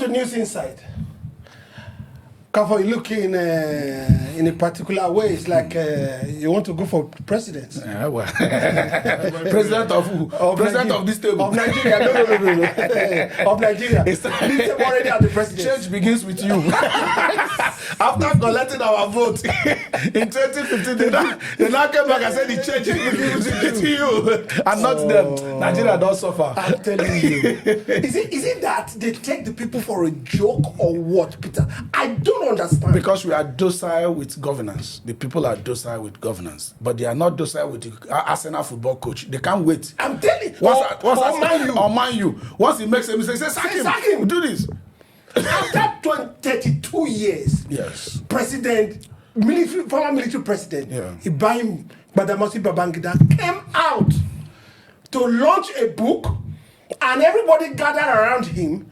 to News Inside. Kafo, you look in a particular way. It's like you want to go for president. Well. President of who? President of this table. Of Nigeria. No. Of Nigeria. It's already at the president. Change begins with you. After collecting our vote in 2015, they now came back and said the change begins with you and not them. Nigeria don't suffer. I'm telling you. Is it that they take the people for a joke or what, Peter? I don't understand. Because we are docile with governance. The people are docile with governance. But they are not docile with the Arsenal football coach. They can't wait. I'm telling you. Man U. Once he makes a mistake, say, sack him. Do this. After 32 years, yes, former military president, Ibrahim Babangida came out to launch a book, and everybody gathered around him,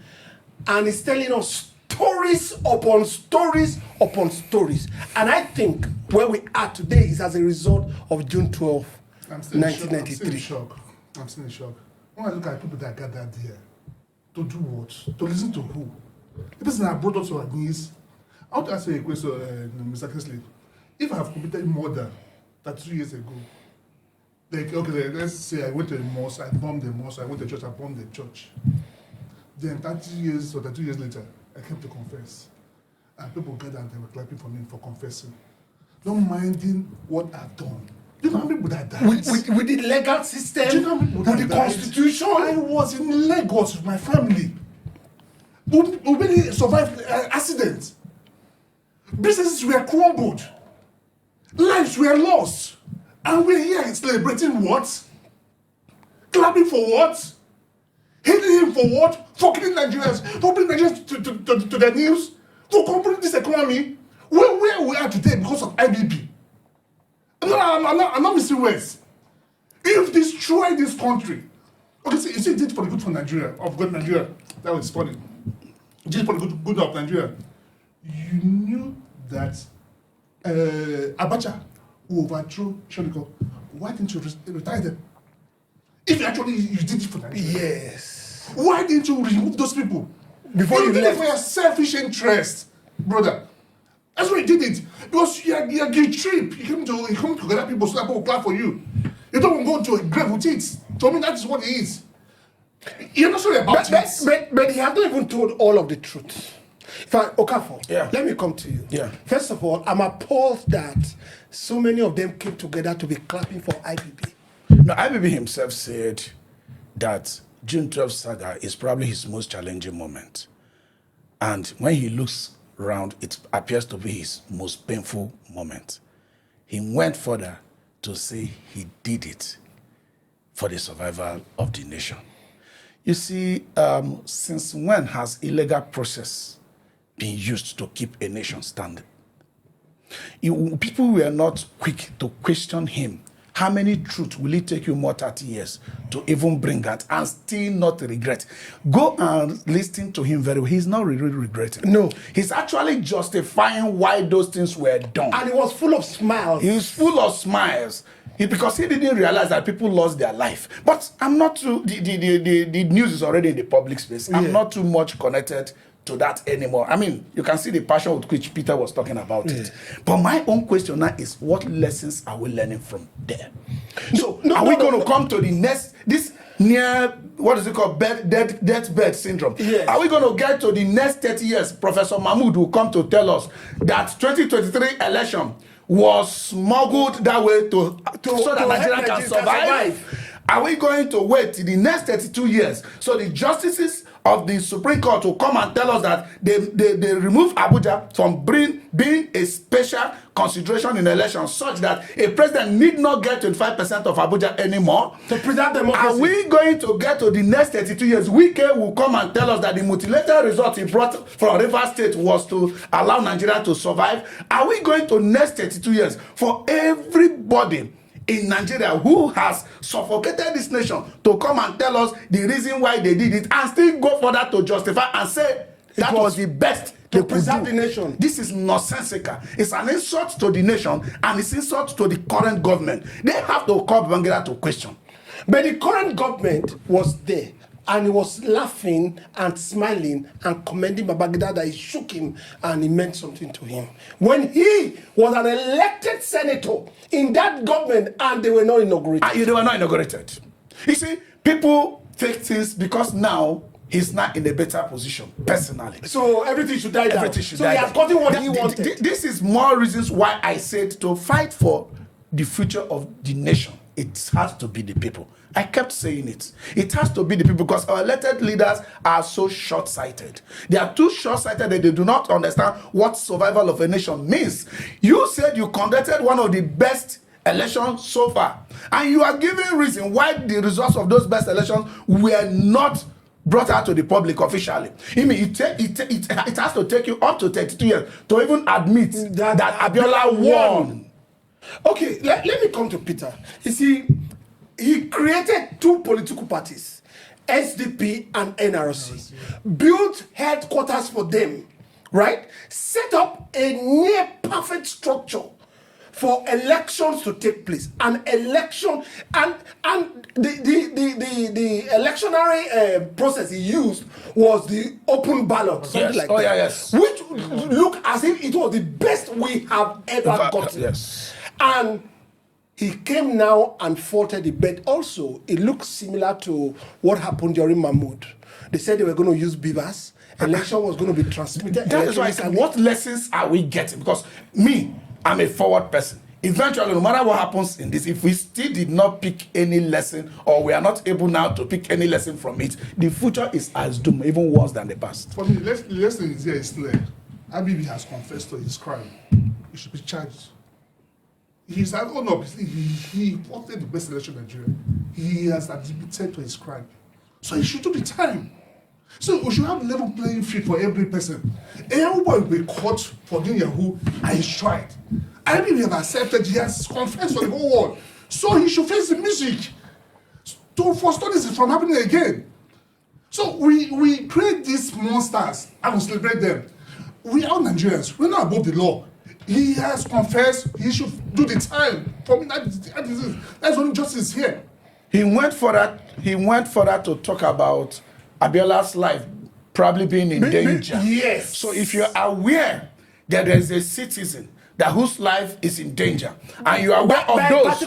and he's telling us stories upon stories upon stories. And I think where we are today is as a result of June 12, 1993. I'm still in shock. When I look at people that gathered here, to do what? To listen to who? The person that brought us to our knees. I want to ask you a question, Mr. Kingsley. If I have committed murder 32 years ago, like, okay, let's say I went to a mosque, I bombed the mosque, I went to church, I bombed the church. Then 30 years or 32 years later, I came to confess. And people gathered and they were clapping for me for confessing. Not minding what I've done. Do you know how many people that died? With the legal system, do you know how many people with the constitution? I was in Lagos with my family. We really survived accidents. Businesses were crumbled. Lives were lost. And we're here celebrating what? Clapping for what? Hating him for what? For killing Nigerians. For bringing Nigerians to the news. For crumbling this economy. Where we are today because of IBB. I'm not missing words. If destroy this country. Okay, so you see, it did for the good for Nigeria. Of good Nigeria. That was funny. Just for the good of Nigeria. You knew that Abacha who overthrew Sholiko. Why didn't you retire them? If you did it for Nigeria. Yes. Why didn't you remove those people? Before you did left. it for your selfish interest, brother. That's why you did it. Because you're trip. You come to gather people so that people will clap for you. You don't want to go to a grave with it. To me, that is what it is. You're not sorry about it. But he has not even told all of the truth. Okafor, let me come to you. Yeah. First of all, I'm appalled that so many of them came together to be clapping for IBB. No, IBB himself said that June 12 saga is probably his most challenging moment. And when he looks around, it appears to be his most painful moment. He went further to say he did it for the survival of the nation. You see, since when has illegal process been used to keep a nation standing? People were not quick to question him. How many truths will it take you more 30 years to even bring out and still not regret? Go and listen to him very well. He's not really regretting. No. He's actually justifying why those things were done. And he was full of smiles. He was full of smiles. Because he didn't realize that people lost their life. But I'm not too, the news is already in the public space. I'm not too much connected to that anymore. I mean, you can see the passion with which Peter was talking about it. But my own question now is, what lessons are we learning from there? So are we going to come to the next, this near, what is it called, deathbed syndrome? Yes. Are we going to get to the next 30 years? Professor Mahmoud will come to tell us that 2023 election was smuggled that way so that Nigeria can survive. Are we going to wait till the next 32 years so the justices of the Supreme Court will come and tell us that they remove Abuja from being a special consideration in elections such that a president need not get 25% of Abuja anymore? To preserve democracy. Are we going to get to the next 32 years? Wike will come and tell us that the mutilated result he brought from Rivers State was to allow Nigeria to survive. Are we going to next 32 years for everybody in Nigeria who has suffocated this nation to come and tell us the reason why they did it and still go further to justify and say that was the best they could preserve do? the nation. This is nonsensical. It's an insult to the nation and it's insult to the current government. They have to call Babangida to question. But the current government was there And he was laughing and smiling and commending Babangida that he shook him and he meant something to him. When he was an elected senator in that government and they were not inaugurated. They were not inaugurated. You see, people take things because now he's not in a better position, personally. So everything should die down. Everything should so die he has down. gotten what he wanted. This is more reasons why I said to fight for the future of the nation, it has to be the people. I kept saying it. It has to be the people because our elected leaders are so short-sighted. They are too short-sighted that they do not understand what survival of a nation means. You said you conducted one of the best elections so far, and you are giving reason why the results of those best elections were not brought out to the public officially. I mean, it has to take you up to 32 years to even admit that Abiola won. Okay, let me come to Peter. You see, he created two political parties, SDP and NRC, built headquarters for them, right? Set up a near perfect structure for elections to take place. An election and the electionary process he used was the open ballot, something like that. Yes. Which looked as if it was the best we have ever gotten. Yes. And he came now and faulted it, but also it looks similar to what happened during Mahmoud. They said they were going to use beavers. Election was going to be transmitted. That is why I said, what lessons are we getting? Because me, I'm a forward person. Eventually, no matter what happens in this, if we still did not pick any lesson or we are not able now to pick any lesson from it, the future is as doomed, even worse than the past. For me, the lesson is here is clear. IBB has confessed to his crime. He should be charged. He's an owner. He wanted the best election in Nigeria. He has admitted to his crime. So he should do the time. So we should have a level playing field for every person. Everybody will be caught for doing Yahoo and he's tried. I mean, we have accepted, he has confessed for the whole world. So he should face the music to forestall this from happening again. So we create these monsters and we celebrate them. We are Nigerians. We're not above the law. He has confessed. He should do the time. For me, that's only justice here. He went for that to talk about Abiola's life probably being in danger. Yes. So if you're aware that there is a citizen that whose life is in danger, and you are aware of those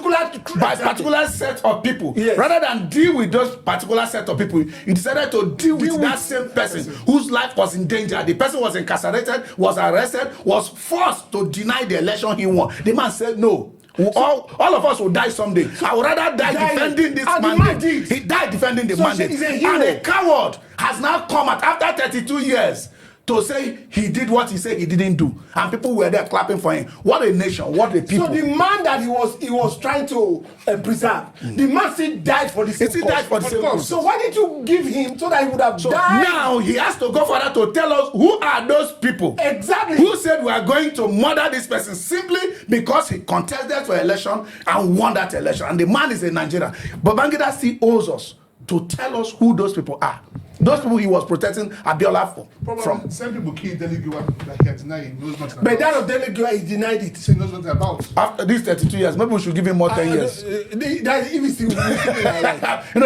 by particular set of people, yes, rather than deal with those particular set of people, you decided to deal with that same person whose life was in danger. The person was incarcerated, was arrested, was forced to deny the election he won. The man said no. All of us will die someday. I would rather die defending this mandate. He died defending the mandate. And a coward has now come out after 32 years to say he did what he said he didn't do. And people were there clapping for him. What a nation, what a people. So the man that he was trying to preserve, the man still died for the same cause. So why did you give him so that he would have died? Now he has to go further to tell us who are those people. Exactly. Who said we are going to murder this person simply because he contested for election and won that election. And the man is a Nigerian. Babangida still owes us to tell us who those people are. Those people he was protecting Abiola from. Some people killed Delegua that he had denied, he knows nothing about. But that of Delegua, he denied it. He knows nothing about. After these 32 years, maybe we should give him more 10 years. That if he's still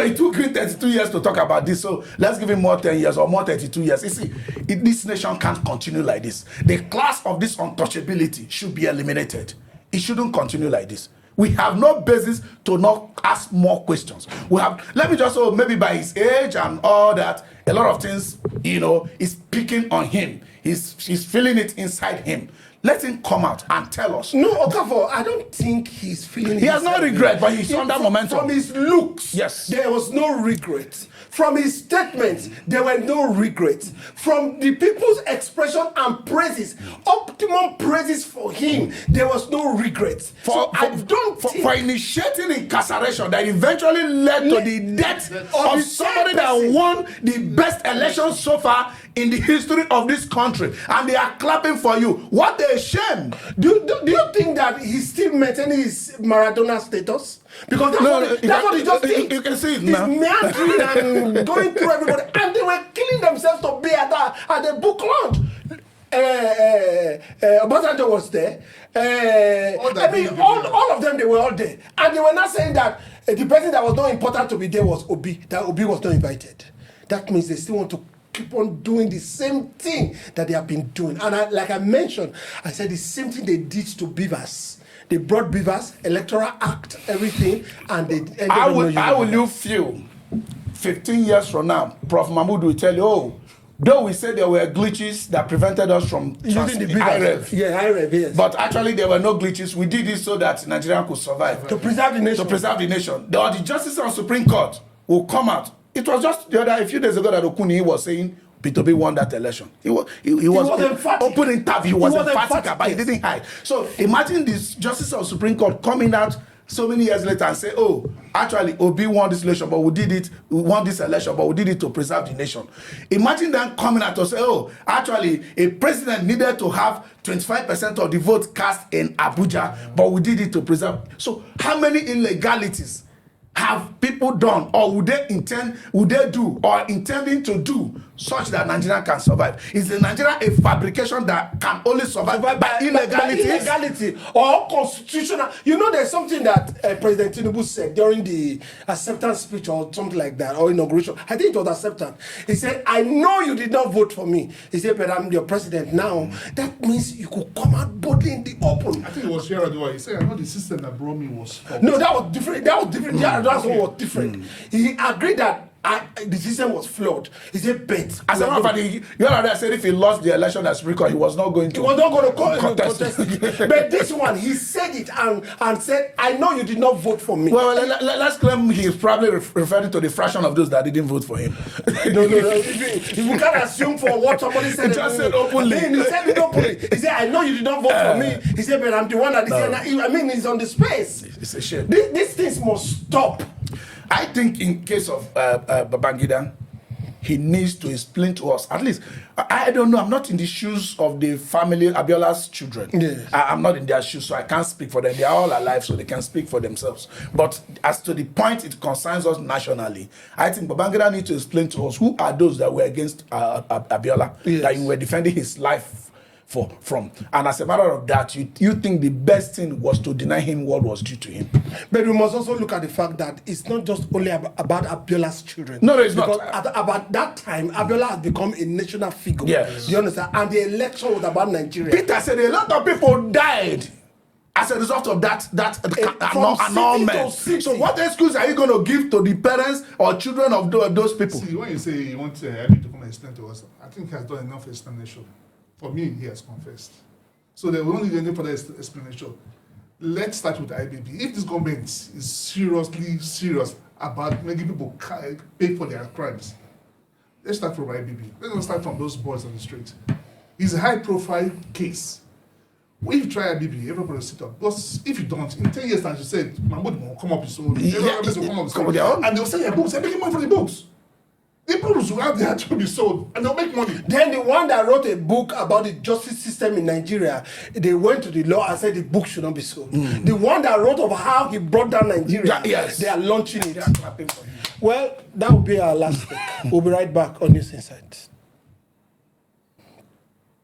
it took him 32 years to talk about this, so let's give him more 10 years or more 32 years. You see, this nation can't continue like this. The class of this untouchability should be eliminated. It shouldn't continue like this. We have no basis to not ask more questions. We have, let me just say, maybe by his age and all that, a lot of things, is picking on him. He's feeling it inside him. Let him come out and tell us. No, Okafor, I don't think he's feeling it. He has no regret, but he's under momentum. From his looks, yes, there was no regret. From his statements, there were no regrets. From the people's expression and praises, optimum praises for him, there was no regrets. For initiating incarceration that eventually led to the death of somebody that won the best election so far in the history of this country, and they are clapping for you. What a shame! Do you think that he's still maintaining his Maradona status? Because that's what he just did. You can see it He's now. meandering and going through everybody, and they were killing themselves to be at the book launch. Obasanjo was there. All of them, they were all there, and they were not saying that the person that was not important to be there was Obi. That Obi was not invited. that means they still want to keep on doing the same thing that they have been doing. And like I mentioned, I said the same thing they did to beavers. They brought beavers, Electoral Act, everything, and they ended How will you feel 15 years from now? Prof. Mahmoud will tell you, oh, though we said there were glitches that prevented us from using the beavers. Yeah, IREV, yes. But actually there were no glitches. We did it so that Nigeria could survive. To preserve the nation. To preserve the nation. The justice on Supreme Court will come out. It was just a few days ago that Okuni was saying P2B won that election. He was open interview. He was emphatic about it. He didn't hide. So imagine this justice of Supreme Court coming out so many years later and say, oh, actually Obi won this election, but we won this election, but we did it to preserve the nation. Imagine them coming out to say, oh, actually a president needed to have 25% of the votes cast in Abuja, but we did it to preserve. So how many illegalities have people done, or would they do, or intending to do, such that Nigeria can survive? Is the Nigeria a fabrication that can only survive by illegality or constitutional? You know, there's something that President Tinubu said during the acceptance speech or something like that, or inauguration. I think it was acceptance. He said, I know you did not vote for me. He said, but I'm your president now. That means you could come out boldly in the open. I think it was Yaradua. He said, I know the system that brought me was fault. No, that was different. That's what was different. He agreed that the system was flawed. He said, bet. As a matter of fact, Yaradua said if he lost the election as Supreme Court, he was not going to contest it. But this one, he said it and said, I know you did not vote for me. Well, let's claim he's probably referring to the fraction of those that didn't vote for him. No. If you can't assume for what somebody said. He just said openly. He said it openly. He said, I know you did not vote for me. He said, but I'm the one that is here. I mean, he's on the space. It's a shame. These things must stop. I think in case of Babangida, he needs to explain to us, at least, I don't know, I'm not in the shoes of the family, Abiola's children. Yes. I'm not in their shoes, so I can't speak for them. They are all alive, so they can speak for themselves. But as to the point it concerns us nationally, I think Babangida needs to explain to us who are those that were against Abiola, yes, that you were defending his life from. And as a matter of that, you think the best thing was to deny him what was due to him. But we must also look at the fact that it's not just only about Abiola's children. No, it's because not. About that time, Abiola has become a national figure. Yes. Do you understand? And the election was about Nigeria. Peter said a lot of people died as a result of that annulment. So what excuse are you going to give to the parents or children of those people? See, when you say you want Abi to come and explain to us, I think he has done enough explanation. For me, he has confessed. So there will only be any further explanation. Let's start with IBB. If this government is seriously serious about making people pay for their crimes, let's start from IBB. Let's not start from those boys on the street. It's a high-profile case. If you try IBB, everybody will sit up. Because if you don't, in 10 years, as you said, Mahmoud will come up with soul. Everybody will come up with soul. And they'll sell your books. They're making money for the books. The books will have their to be sold, and they'll make money. Then the one that wrote a book about the justice system in Nigeria, they went to the law and said the book should not be sold. The one that wrote of how he brought down Nigeria, yes, they are launching it. Well, that will be our last week. We'll be right back on News Insight.